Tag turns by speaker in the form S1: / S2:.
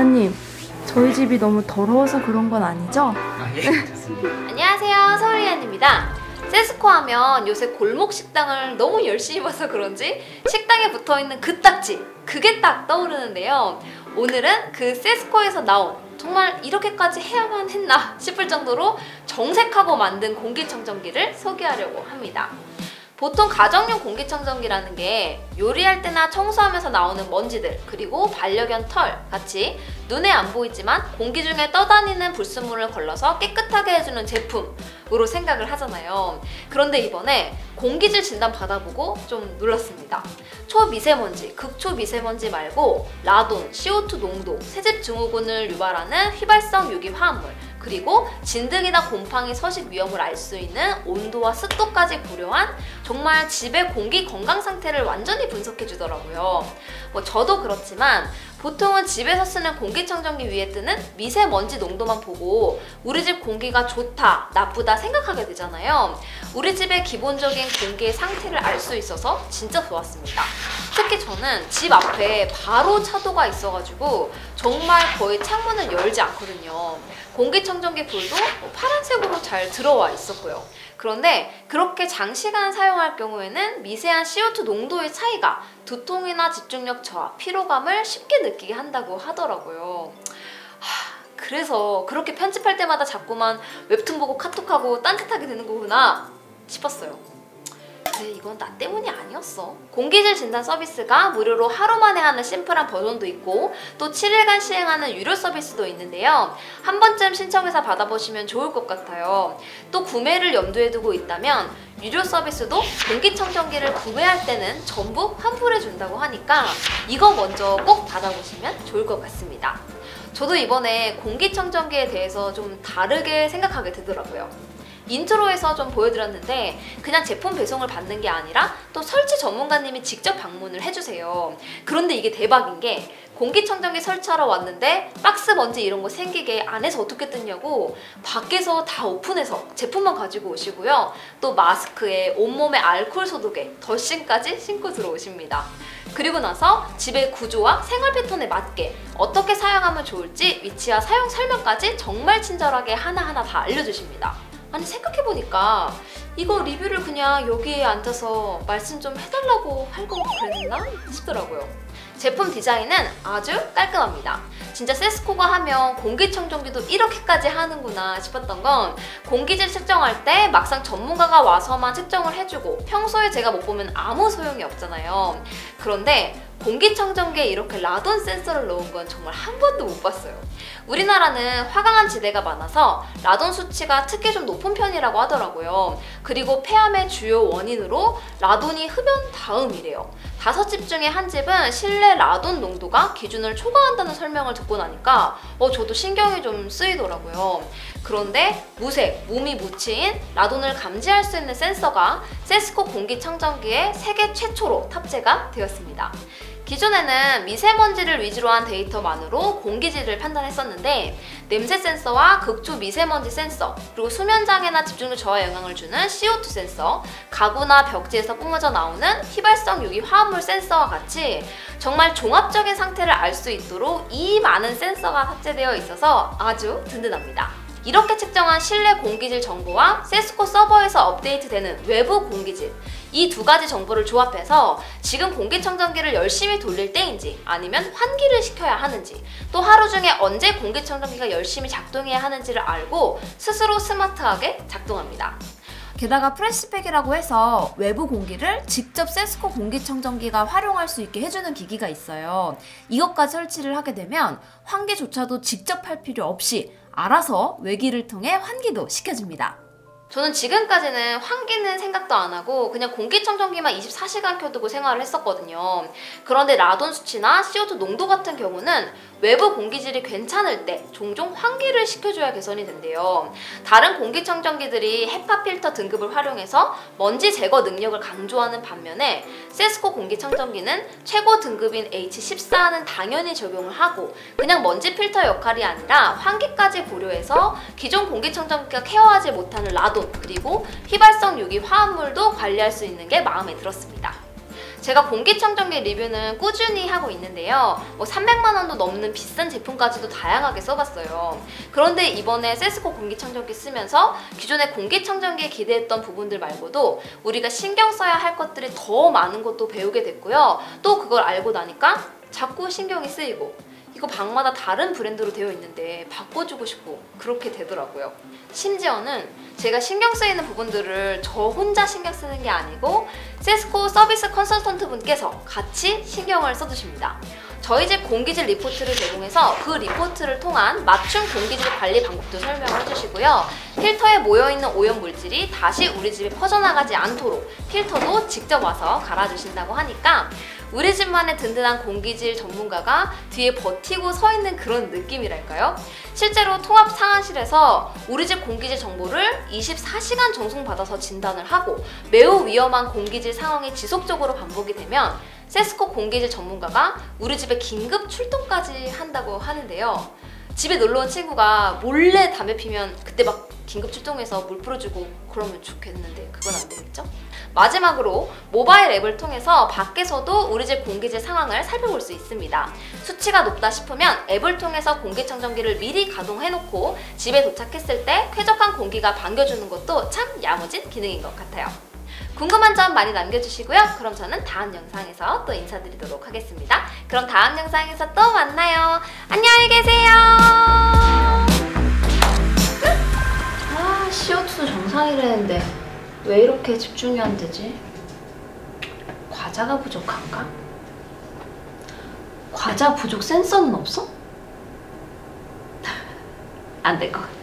S1: 이사님, 저희 집이 너무 더러워서 그런 건 아니죠?
S2: 예, 좋습니다.
S3: 안녕하세요, 서울리안입니다. 세스코 하면 요새 골목 식당을 너무 열심히 봐서 그런지 식당에 붙어있는 그 딱지, 그게 딱 떠오르는데요. 오늘은 그 세스코에서 나온 정말 이렇게까지 해야만 했나 싶을 정도로 정색하고 만든 공기청정기를 소개하려고 합니다. 보통 가정용 공기청정기라는 게 요리할 때나 청소하면서 나오는 먼지들, 그리고 반려견 털 같이 눈에 안 보이지만 공기 중에 떠다니는 불순물을 걸러서 깨끗하게 해주는 제품으로 생각을 하잖아요. 그런데 이번에 공기질 진단 받아보고 좀 놀랐습니다. 초미세먼지, 극초미세먼지 말고 라돈, CO2 농도, 새집 증후군을 유발하는 휘발성 유기화합물, 그리고 진드기나 곰팡이 서식 위험을 알 수 있는 온도와 습도까지 고려한 정말 집의 공기 건강 상태를 완전히 분석해 주더라고요. 저도 그렇지만 보통은 집에서 쓰는 공기청정기 위에 뜨는 미세먼지 농도만 보고 우리 집 공기가 좋다, 나쁘다 생각하게 되잖아요. 우리 집의 기본적인 공기의 상태를 알 수 있어서 진짜 좋았습니다. 특히 저는 집 앞에 바로 차도가 있어가지고 정말 거의 창문을 열지 않거든요. 공기청정기 불도 파란색으로 잘 들어와 있었고요. 그런데 그렇게 장시간 사용할 경우에는 미세한 CO2 농도의 차이가 두통이나 집중력 저하, 피로감을 쉽게 느끼게 한다고 하더라고요. 그래서 그렇게 편집할 때마다 자꾸만 웹툰 보고 카톡하고 딴짓하게 되는 거구나 싶었어요. 이건 나 때문이 아니었어. 공기질 진단 서비스가 무료로 하루 만에 하는 심플한 버전도 있고 또 7일간 시행하는 유료 서비스도 있는데요. 한 번쯤 신청해서 받아보시면 좋을 것 같아요. 또 구매를 염두에 두고 있다면 유료 서비스도 공기청정기를 구매할 때는 전부 환불해 준다고 하니까 이거 먼저 꼭 받아보시면 좋을 것 같습니다. 저도 이번에 공기청정기에 대해서 좀 다르게 생각하게 되더라고요. 인트로에서 좀 보여드렸는데 그냥 제품 배송을 받는 게 아니라 또 설치 전문가님이 직접 방문을 해주세요. 그런데 이게 대박인 게 공기청정기 설치하러 왔는데 박스 먼지 이런 거 생기게 안에서 어떻게 뜯냐고 밖에서 다 오픈해서 제품만 가지고 오시고요. 또 마스크에 온몸에 알코올 소독에 덧신까지 신고 들어오십니다. 그리고 나서 집의 구조와 생활 패턴에 맞게 어떻게 사용하면 좋을지 위치와 사용 설명까지 정말 친절하게 하나하나 다 알려주십니다. 아니 생각해보니까 이거 리뷰를 그냥 여기에 앉아서 말씀 좀 해달라고 할 거 그랬나 싶더라고요. 제품 디자인은 아주 깔끔합니다. 진짜 세스코가 하면 공기청정기도 이렇게까지 하는구나 싶었던 건 공기질 측정할 때 막상 전문가가 와서만 측정을 해주고 평소에 제가 못 보면 아무 소용이 없잖아요. 그런데 공기청정기에 이렇게 라돈 센서를 넣은 건 정말 한 번도 못 봤어요. 우리나라는 화강한 지대가 많아서 라돈 수치가 특히 좀 높은 편이라고 하더라고요. 그리고 폐암의 주요 원인으로 라돈이 흡연 다음이래요. 5집 중에 한 집은 실내 라돈 농도가 기준을 초과한다는 설명을 듣고 나니까 저도 신경이 좀 쓰이더라고요. 그런데 무색, 몸이 무치인 라돈을 감지할 수 있는 센서가 세스코 공기청정기에 세계 최초로 탑재가 되었습니다. 기존에는 미세먼지를 위주로 한 데이터만으로 공기질을 판단했었는데 냄새 센서와 극초 미세먼지 센서, 그리고 수면장애나 집중력 저하에 영향을 주는 CO2 센서, 가구나 벽지에서 뿜어져 나오는 휘발성 유기 화합물 센서와 같이 정말 종합적인 상태를 알 수 있도록 이 많은 센서가 탑재되어 있어서 아주 든든합니다. 이렇게 측정한 실내 공기질 정보와 세스코 서버에서 업데이트되는 외부 공기질, 이 두 가지 정보를 조합해서 지금 공기청정기를 열심히 돌릴 때인지 아니면 환기를 시켜야 하는지 또 하루 중에 언제 공기청정기가 열심히 작동해야 하는지를 알고 스스로 스마트하게 작동합니다.
S1: 게다가 프레시팩이라고 해서 외부 공기를 직접 세스코 공기청정기가 활용할 수 있게 해주는 기기가 있어요. 이것까지 설치를 하게 되면 환기조차도 직접 할 필요 없이 알아서 외기를 통해 환기도 시켜줍니다.
S3: 저는 지금까지는 환기는 생각도 안 하고 그냥 공기청정기만 24시간 켜두고 생활을 했었거든요. 그런데 라돈 수치나 CO2 농도 같은 경우는 외부 공기질이 괜찮을 때 종종 환기를 시켜줘야 개선이 된대요. 다른 공기청정기들이 헤파 필터 등급을 활용해서 먼지 제거 능력을 강조하는 반면에 세스코 공기청정기는 최고 등급인 H14는 당연히 적용을 하고 그냥 먼지 필터 역할이 아니라 환기까지 고려해서 기존 공기청정기가 케어하지 못하는 라돈 그리고 휘발성 유기 화합물도 관리할 수 있는 게 마음에 들었습니다. 제가 공기청정기 리뷰는 꾸준히 하고 있는데요. 뭐 300만 원도 넘는 비싼 제품까지도 다양하게 써봤어요. 그런데 이번에 세스코 공기청정기 쓰면서 기존의 공기청정기에 기대했던 부분들 말고도 우리가 신경 써야 할 것들이 더 많은 것도 배우게 됐고요. 또 그걸 알고 나니까 자꾸 신경이 쓰이고 이거 방마다 다른 브랜드로 되어 있는데 바꿔주고 싶고 그렇게 되더라고요. 심지어는 제가 신경 쓰이는 부분들을 저 혼자 신경 쓰는 게 아니고 세스코 서비스 컨설턴트 분께서 같이 신경을 써주십니다. 저희 집 공기질 리포트를 제공해서 그 리포트를 통한 맞춤 공기질 관리 방법도 설명을 해주시고요. 필터에 모여있는 오염물질이 다시 우리 집에 퍼져나가지 않도록 필터도 직접 와서 갈아주신다고 하니까 우리 집만의 든든한 공기질 전문가가 뒤에 버티고 서 있는 그런 느낌이랄까요? 실제로 통합 상황실에서 우리 집 공기질 정보를 24시간 전송받아서 진단을 하고 매우 위험한 공기질 상황이 지속적으로 반복이 되면 세스코 공기질 전문가가 우리 집에 긴급 출동까지 한다고 하는데요. 집에 놀러온 친구가 몰래 담배 피면 그때 막 긴급 출동해서 물 뿌려주고 그러면 좋겠는데 그건 안 되겠죠? 마지막으로 모바일 앱을 통해서 밖에서도 우리 집 공기질 상황을 살펴볼 수 있습니다. 수치가 높다 싶으면 앱을 통해서 공기청정기를 미리 가동해놓고 집에 도착했을 때 쾌적한 공기가 반겨주는 것도 참 야무진 기능인 것 같아요. 궁금한 점 많이 남겨주시고요. 그럼 저는 다음 영상에서 또 인사드리도록 하겠습니다. 그럼 다음 영상에서 또 만나요. 안녕히 계세요. CO2 정상이라는데 왜 이렇게 집중이 안 되지? 과자가 부족한가? 과자 부족 센서는 없어? 안 될 것 같아.